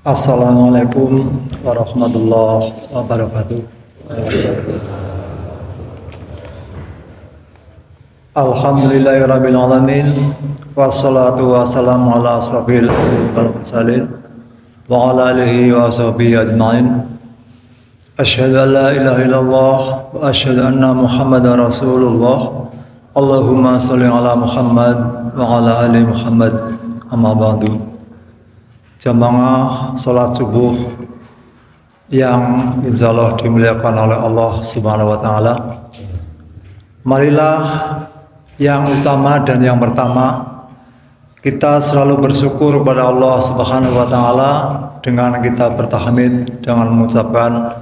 Assalamualaikum warahmatullahi wabarakatuh. Alhamdulillahirabbil alamin wassalatu wassalamu ala asrofil mursalin wa ala alihi wa sahbihi ajmain. Asyhadu an la ilaha illallah wa asyhadu anna Muhammadar Rasulullah. Allahumma sholli ala Muhammad wa ala ali Muhammad. Amma ba'du. Jamaah salat subuh yang insyaallah dimuliakan oleh Allah Subhanahu wa taala. Marilah yang utama dan yang pertama kita selalu bersyukur kepada Allah Subhanahu wa taala dengan kita bertahmid dengan mengucapkan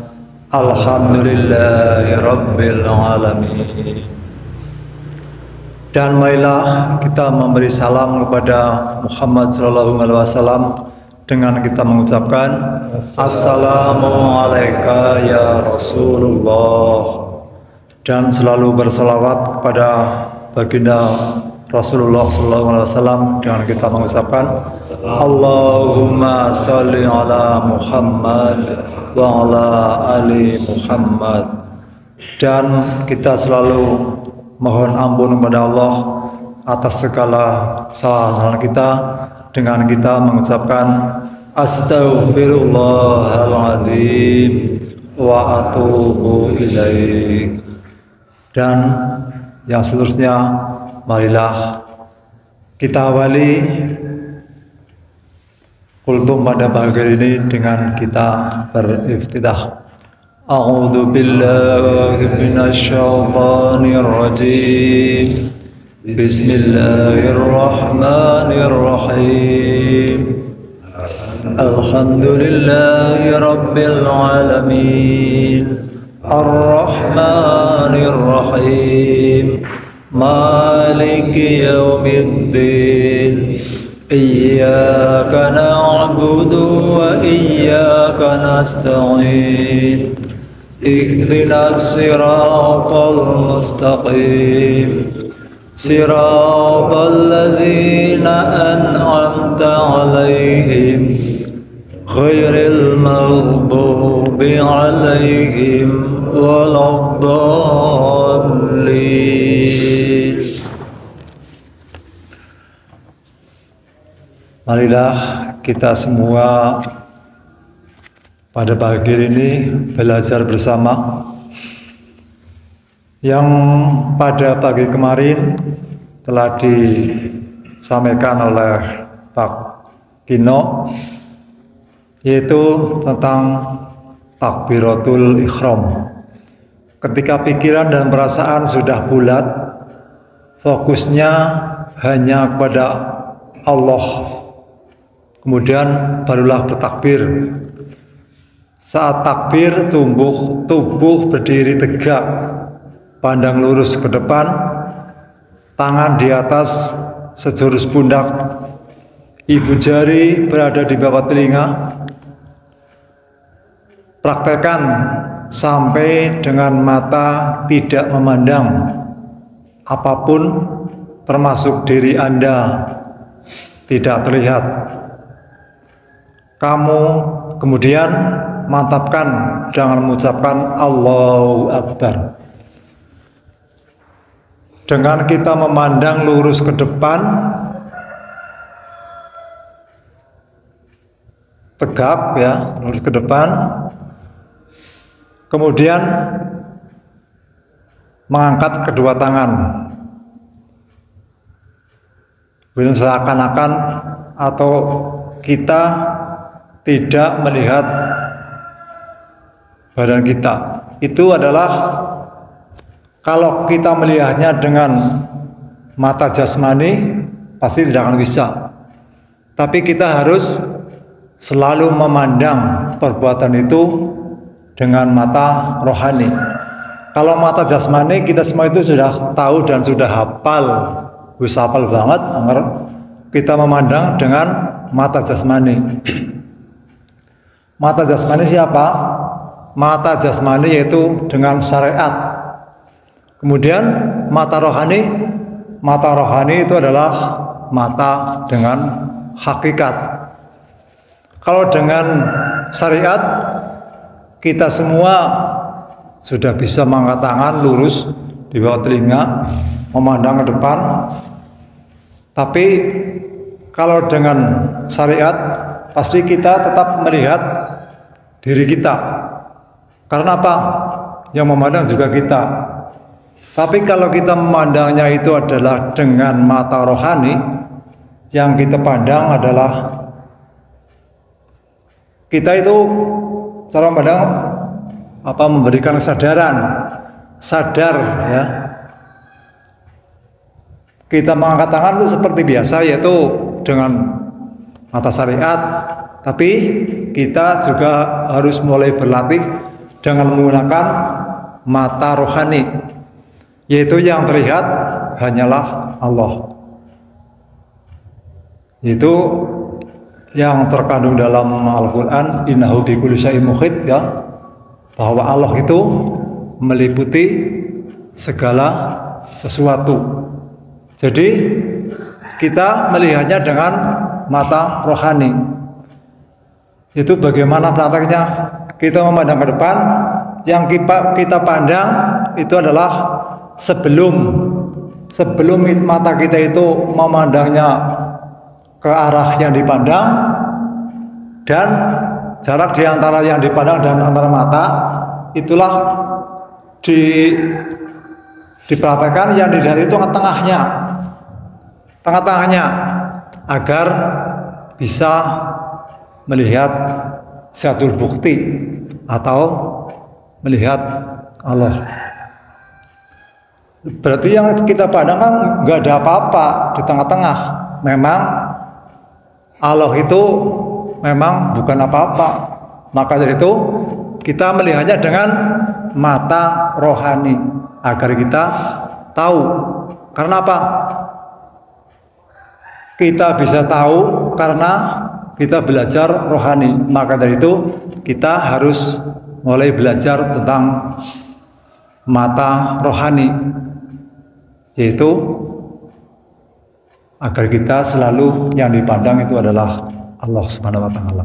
alhamdulillahirabbil alamin. Dan marilah kita memberi salam kepada Muhammad sallallahu alaihi wasallam dengan kita mengucapkan Assalamualaikum ya Rasulullah, dan selalu bersalawat kepada baginda Rasulullah SAW dengan kita mengucapkan Allahumma sholli ala Muhammad wa ala ali Muhammad. Dan kita selalu mohon ampun kepada Allah atas segala kesalahan kita dengan kita mengucapkan astaghfirullahaladzim wa atubu ilaih. Dan yang seterusnya, marilah kita awali kultum pada pagi ini dengan kita beriftitah. A'udzu billahi minasyaitonir rajim. Bismillahirrahmanirrahim. Alhamdulillahi rabbil alamin. Ar-Rahmanir-Rahim. Maliki yaumiddin. Iyyaka na'budu wa iyyaka nasta'in. Ihdinas siratal mustaqim. Siratal ladzina an'amta 'alaihim ghairil maghdubi 'alaihim waladdallin. Marilah kita semua pada pagi ini belajar bersama. Yang pada pagi kemarin telah disampaikan oleh Pak Kino, yaitu tentang takbiratul ihram. Ketika pikiran dan perasaan sudah bulat, fokusnya hanya kepada Allah, kemudian barulah bertakbir. Saat takbir, tubuh berdiri tegak, pandang lurus ke depan, tangan di atas sejurus pundak, ibu jari berada di bawah telinga. Praktekkan sampai dengan mata tidak memandang apapun, termasuk diri Anda, tidak terlihat. Kamu kemudian mantapkan dengan mengucapkan Allahu Akbar. Dengan kita memandang lurus ke depan, tegak ya, lurus ke depan, kemudian mengangkat kedua tangan, seakan-akan atau kita tidak melihat badan kita. Itu adalah kalau kita melihatnya dengan mata jasmani, pasti tidak akan bisa. Tapi kita harus selalu memandang perbuatan itu dengan mata rohani. Kalau mata jasmani, kita semua itu sudah tahu dan sudah hafal, bisa hafal banget. Kita memandang dengan mata jasmani. Mata jasmani siapa? Mata jasmani yaitu dengan syariat. Kemudian mata rohani itu adalah mata dengan hakikat. Kalau dengan syariat kita semua sudah bisa mengangkat tangan lurus di bawah telinga, memandang ke depan. Tapi kalau dengan syariat pasti kita tetap melihat diri kita. Karena apa? Yang memandang juga kita. Tapi kalau kita memandangnya itu adalah dengan mata rohani, yang kita pandang adalah kita itu cara memandang memberikan kesadaran, sadar ya. Kita mengangkat tangan itu seperti biasa, yaitu dengan mata syariat, tapi kita juga harus mulai berlatih dengan menggunakan mata rohani, yaitu yang terlihat hanyalah Allah. Itu yang terkandung dalam Al-Quran, innahu bikulli syai'in muhit, ya, bahwa Allah itu meliputi segala sesuatu. Jadi kita melihatnya dengan mata rohani. Itu bagaimana prakteknya? Kita memandang ke depan, yang kita pandang itu adalah sebelum mata kita itu memandangnya ke arah yang dipandang, dan jarak di antara yang dipandang dan antara mata itulah dipraktekkan, yang dilihat itu tengah-tengahnya agar bisa melihat syatul bukti atau melihat Allah. Berarti yang kita pandang kan nggak ada apa-apa di tengah-tengah. Memang Allah itu memang bukan apa-apa. Maka dari itu kita melihatnya dengan mata rohani agar kita tahu. Karena apa? Kita bisa tahu karena kita belajar rohani. Maka dari itu kita harus mulai belajar tentang mata rohani, yaitu agar kita selalu yang dipandang itu adalah Allah Subhanahu wa Ta'ala.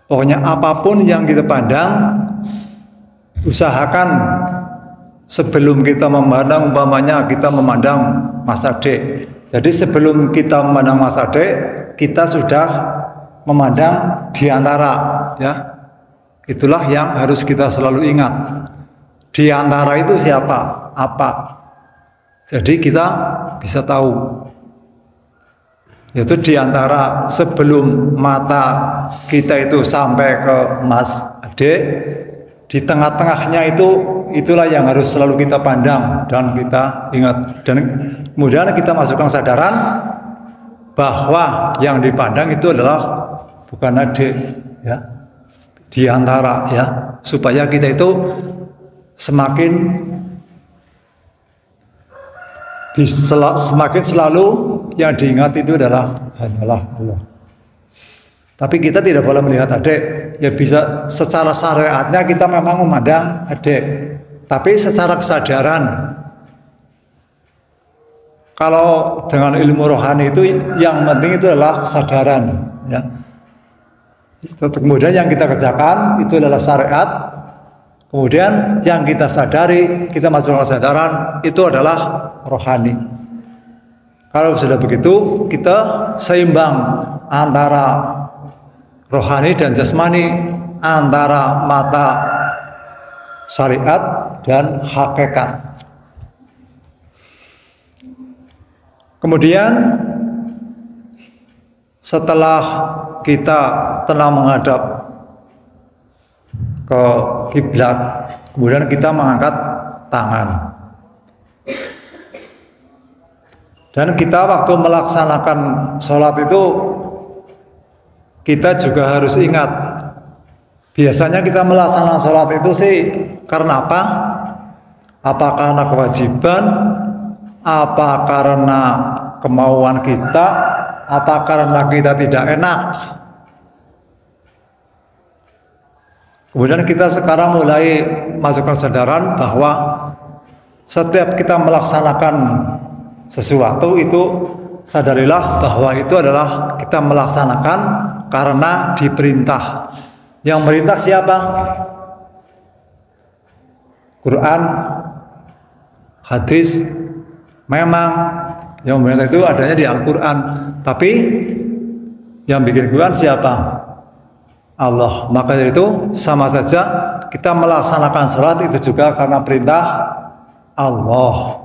Pokoknya apapun yang kita pandang, usahakan sebelum kita memandang, umpamanya kita memandang Mas Ade. Jadi sebelum kita memandang Mas Ade, kita sudah memandang di antara, ya. Itulah yang harus kita selalu ingat. Di antara itu siapa? Apa? Jadi kita bisa tahu. Yaitu di antara sebelum mata kita itu sampai ke Mas Ade, di tengah-tengahnya itulah yang harus selalu kita pandang dan kita ingat. Dan kemudian kita masukkan kesadaran bahwa yang dipandang itu adalah bukan Ade, ya, di antara, ya, supaya kita itu semakin selalu yang diingat itu hanyalah Allah. Tapi kita tidak boleh melihat Ade. Ya bisa secara syariatnya kita memang memandang Ade, tapi secara kesadaran, kalau dengan ilmu rohani itu yang penting itu adalah kesadaran, ya. Kemudian yang kita kerjakan itu adalah syariat. Kemudian yang kita sadari, kita masuk kesadaran itu adalah rohani. Kalau sudah begitu, kita seimbang antara rohani dan jasmani, antara mata syariat dan hakikat. Kemudian setelah kita tenang menghadap ke kiblat, kemudian kita mengangkat tangan. Dan kita waktu melaksanakan sholat itu kita juga harus ingat. Biasanya kita melaksanakan sholat itu sih karena apa? Apa karena kewajiban? Apa karena kemauan kita? Apa karena kita tidak enak? Kemudian kita sekarang mulai masukkan kesadaran bahwa setiap kita melaksanakan sesuatu itu sadarilah bahwa itu adalah kita melaksanakan karena diperintah. Yang merintah siapa? Quran, hadis. Memang yang merintah itu adanya di Al-Quran, tapi yang bikin Quran siapa? Allah. Maka dari itu sama saja kita melaksanakan sholat itu juga karena perintah Allah.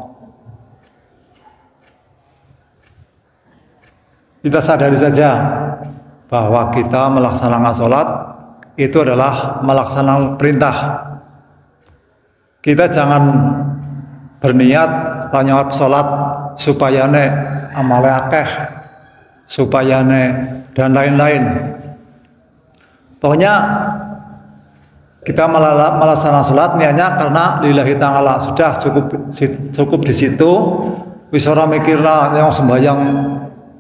Kita sadari saja bahwa kita melaksanakan sholat itu adalah melaksanakan perintah. Kita jangan berniat lanyap sholat supaya amale akeh, supaya dan lain-lain. Pokoknya kita melaksanakan sholat niatnya karena lillahi ta'ala, sudah cukup di situ. Wis ora mikirna yang sembahyang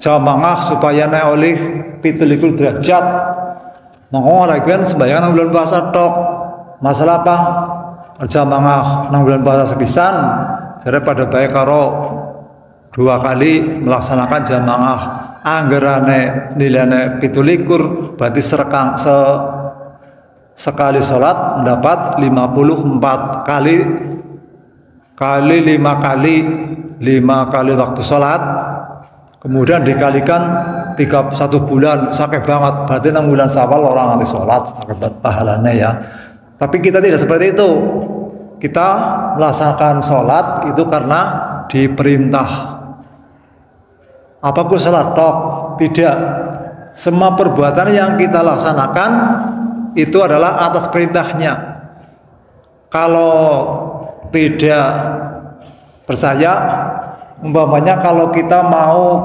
jamaah supaya oleh 17 derajat. Monggo lagi sembahyang nang bulan puasa tok. Masalah apa? Jamaah nang bulan puasa sepisan, jadi pada baik karo 2 kali melaksanakan jamaah. Anggerane nilainya 17 berarti sekali sholat mendapat 54 kali 5 kali waktu sholat, kemudian dikalikan 1 bulan, sakit banget, berarti 6 bulan Syawal orang nanti sholat, sakit pahalanya ya. Tapi kita tidak seperti itu. Kita melaksanakan sholat itu karena diperintah. Apakah sholat tok? Tidak. Semua perbuatan yang kita laksanakan itu adalah atas perintahnya. Kalau tidak percaya, umpamanya kalau kita mau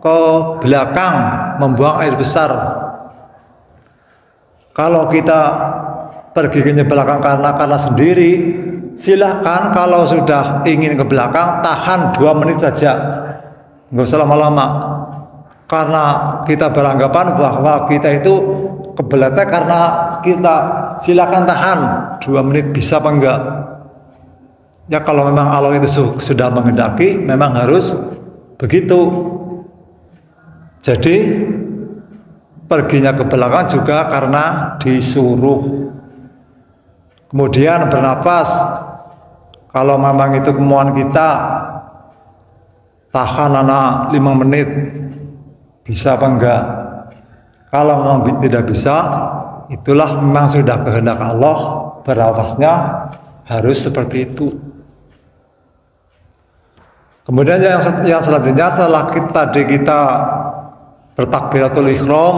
ke belakang membuang air besar, kalau kita pergi ke belakang karena sendiri, silahkan. Kalau sudah ingin ke belakang, tahan 2 menit saja, nggak usah lama-lama, karena kita beranggapan bahwa kita itu kebeletnya karena kita. Silakan tahan 2 menit, bisa apa enggak ya. Kalau memang Allah itu sudah menghendaki, memang harus begitu. Jadi perginya ke belakang juga karena disuruh. Kemudian bernapas, kalau memang itu kemauan kita, tahan 5 menit, bisa apa enggak. Kalau memang tidak bisa, itulah memang sudah kehendak Allah, bernapasnya harus seperti itu. Kemudian yang selanjutnya, setelah kita bertakbiratul ihram,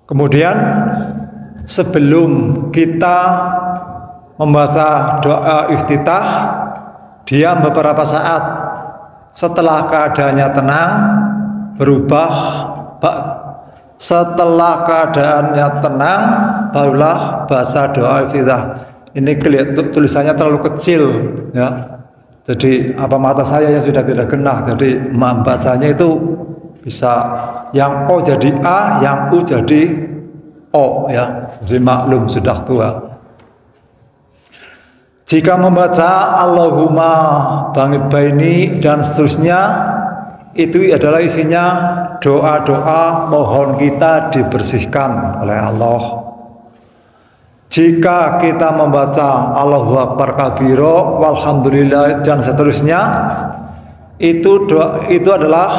kemudian sebelum kita membaca doa iftitah, diam beberapa saat. Setelah keadaannya tenang, berubah. Setelah keadaannya tenang, barulah baca doa iftitah. Ini tulisannya terlalu kecil ya. Jadi apa mata saya yang sudah tidak kena, jadi membacanya itu bisa yang O jadi A, yang U jadi O ya. Jadi maklum sudah tua. Jika membaca Allahumma bangit baini dan seterusnya, itu adalah isinya doa-doa mohon kita dibersihkan oleh Allah. Jika kita membaca Allahu Akbar kabiro, walhamdulillah dan seterusnya, itu adalah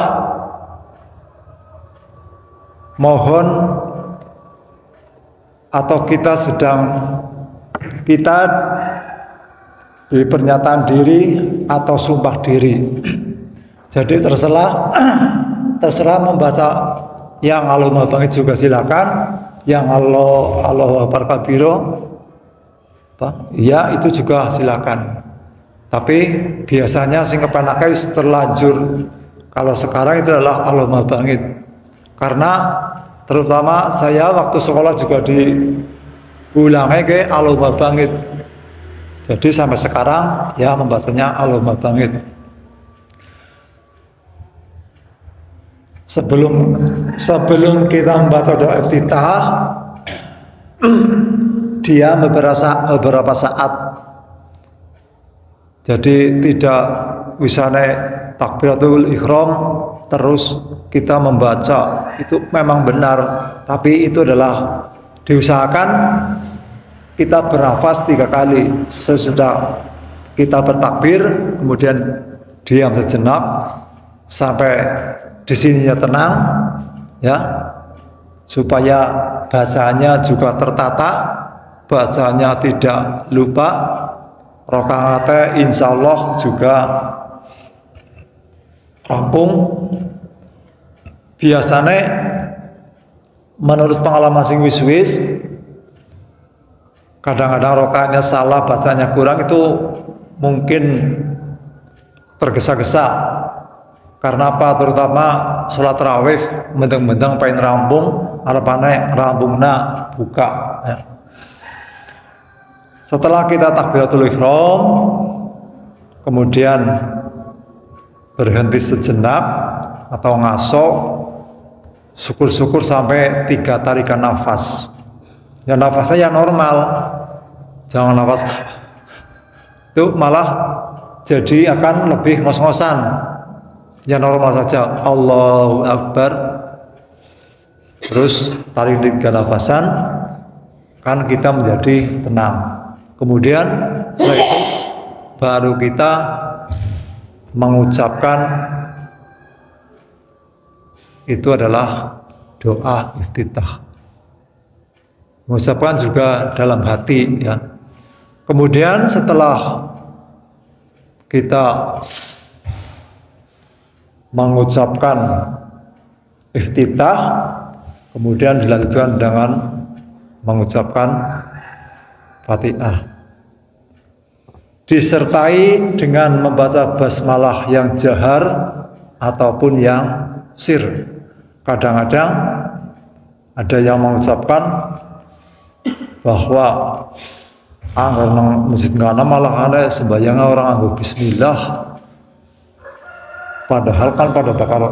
mohon, atau kita beri pernyataan diri atau sumpah diri. Jadi terserah membaca yang Allahumma bangit juga silakan, yang Allahu Akbar kabiro, ya itu juga silakan. Tapi biasanya sing kepenake wis terlanjur. Kalau sekarang itu adalah Allahumma bangit. Karena terutama saya waktu sekolah juga diulangnya ke Allahumma bangit. Jadi sampai sekarang ya membacanya Allahumma bangit. Sebelum kita membaca doa iftitah, dia beberapa saat. Jadi tidak wisane takbiratul ihram terus kita membaca itu memang benar, tapi itu adalah diusahakan kita bernafas 3 kali sesudah kita bertakbir, kemudian diam sejenak sampai di sininya tenang, ya, supaya bacaannya juga tertata, bacaannya tidak lupa, rakaatnya insya Allah juga rampung. Biasanya menurut pengalaman sing wis-wis, kadang-kadang rakaatnya salah, bacanya kurang, itu mungkin tergesa-gesa. Karena apa? Terutama sholat tarawih mendeng-mendeng pengen rampung, arepane rampungna buka, ya. Setelah kita takbiratul ihram, kemudian berhenti sejenak atau ngaso, syukur-syukur sampai 3 tarikan nafas. Ya nafasnya yang normal, jangan nafas itu malah jadi akan lebih ngos-ngosan. Ya normal saja, Allahu Akbar, terus tarik 3 nafasan, kan kita menjadi tenang. Kemudian setelah itu baru kita mengucapkan, itu adalah doa iftitah. Mengucapkan juga dalam hati, ya. Kemudian setelah kita mengucapkan iftitah, kemudian dilanjutkan dengan mengucapkan Fatihah, disertai dengan membaca basmalah yang jahar ataupun yang sir. Kadang-kadang ada yang mengucapkan bahwa anggar nang masjid ngana malah ada sembahyangnya orang anggo bismillah, padahal kan pada bakal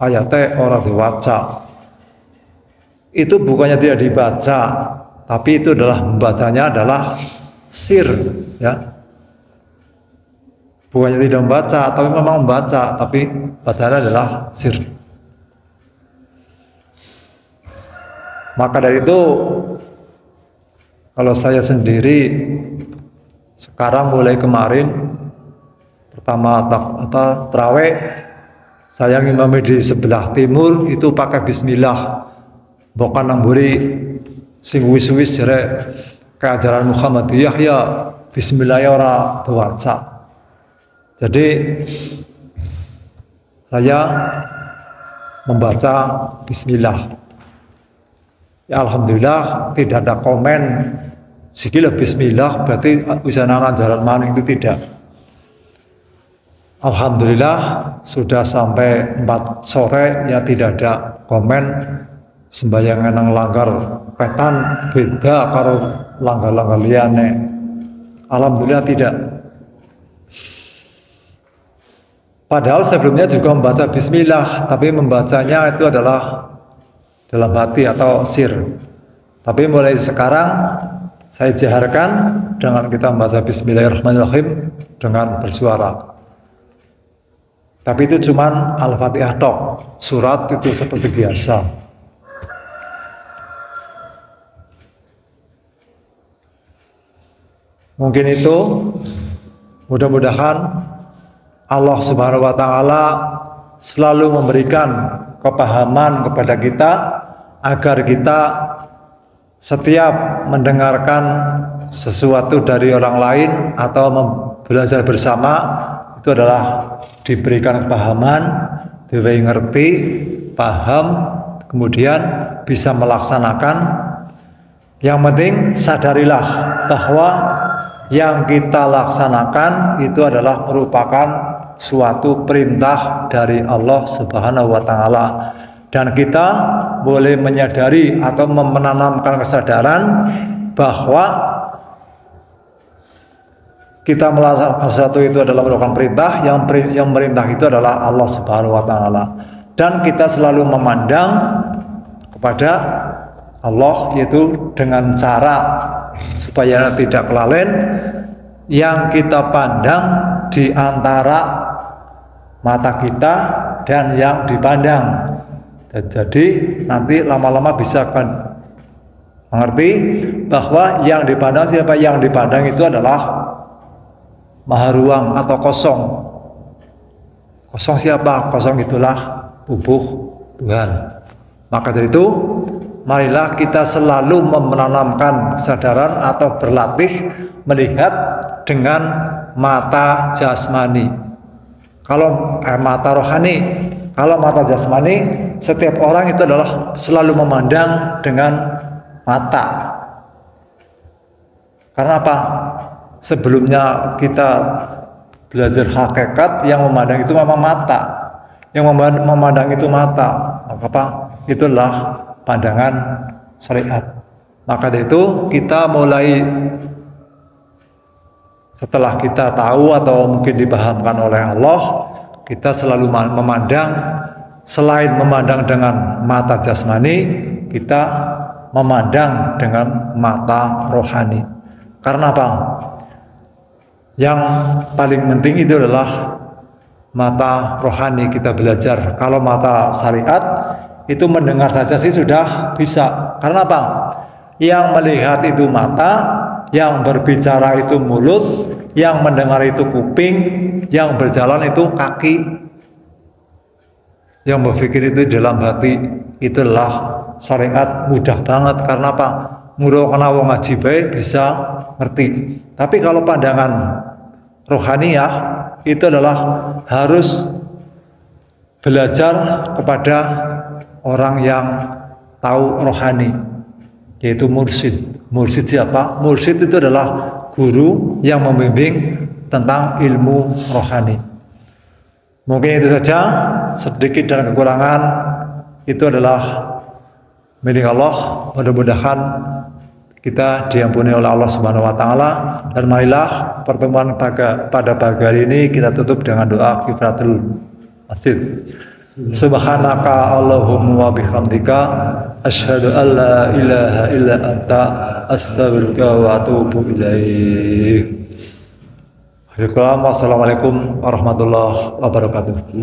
ayatnya orang diwaca. Itu bukannya tidak dibaca, tapi itu adalah membacanya adalah sir, ya. Bukannya tidak membaca, tapi memang membaca, tapi bacanya adalah sir. Maka dari itu, kalau saya sendiri sekarang mulai kemarin pertama tarawih, saya ngimami di sebelah timur itu pakai bismillah, bukan namburi sing wis-wis jere keajaran Muhammadiyah ya bismillah ya ora diwaca. Jadi saya membaca bismillah. Ya alhamdulillah tidak ada komen sikile bismillah berarti usaha ajaran maning, itu tidak. Alhamdulillah sudah sampai 4 sore ya tidak ada komen sembayangan yang langgar petan beda karo langgar-langgar liyane. Alhamdulillah tidak. Padahal sebelumnya juga membaca bismillah, tapi membacanya itu adalah dalam hati atau sir. Tapi mulai sekarang saya jaharkan dengan kita membaca bismillahirrahmanirrahim dengan bersuara. Tapi itu cuman Al-Fatihah tok, surat itu seperti biasa. Mungkin itu, mudah-mudahan Allah Subhanahu wa Ta'ala selalu memberikan kepahaman kepada kita agar kita setiap mendengarkan sesuatu dari orang lain atau belajar bersama itu adalah diberikan kepahaman, diwehi ngerti, paham, kemudian bisa melaksanakan. Yang penting sadarilah bahwa yang kita laksanakan itu adalah merupakan suatu perintah dari Allah Subhanahu wa Ta'ala, dan kita boleh menyadari atau menanamkan kesadaran bahwa kita melaksanakan sesuatu itu adalah merupakan perintah, yang merintah itu adalah Allah Subhanahu wa Ta'ala, dan kita selalu memandang kepada Allah yaitu dengan cara supaya tidak kelalen. Yang kita pandang di antara mata kita dan yang dipandang. Jadi nanti lama-lama bisa kan mengerti bahwa yang dipandang siapa? Yang dipandang itu adalah maha ruang atau kosong. Kosong siapa? Kosong itulah tubuh Tuhan. Maka dari itu marilah kita selalu menanamkan kesadaran atau berlatih melihat dengan mata jasmani. Kalau mata rohani, kalau mata jasmani, setiap orang itu adalah selalu memandang dengan mata. Karena apa? Sebelumnya kita belajar hakikat, yang memandang itu memang mata. Yang memandang itu mata. Maka apa? Itulah pandangan syariat. Maka dari itu kita mulai, setelah kita tahu atau mungkin dipahamkan oleh Allah, kita selalu memandang, selain memandang dengan mata jasmani, kita memandang dengan mata rohani. Karena apa? Yang paling penting itu adalah mata rohani kita belajar. Kalau mata syariat itu mendengar saja sih sudah bisa. Karena apa? Yang melihat itu mata, yang berbicara itu mulut, yang mendengar itu kuping, yang berjalan itu kaki, yang berpikir itu dalam hati. Itulah syariat mudah banget. Karena apa? Mudah kena wong ngaji baik bisa ngerti. Tapi kalau pandangan rohaniyah itu adalah harus belajar kepada orang yang tahu rohani, yaitu mursyid. Mursyid siapa? Mursyid itu adalah guru yang membimbing tentang ilmu rohani. Mungkin itu saja, sedikit dan kekurangan itu adalah milik Allah. Mudah-mudahan kita diampuni oleh Allah Subhanahu wa taala. Dan marilah pertemuan pada pagi hari ini kita tutup dengan doa kifaratul masjid. Subhanaka Allahumma wa bihamdika asyhadu an la ilaha illa anta astaghfiruka wa atubu ilaik. Assalamualaikum warahmatullahi wabarakatuh.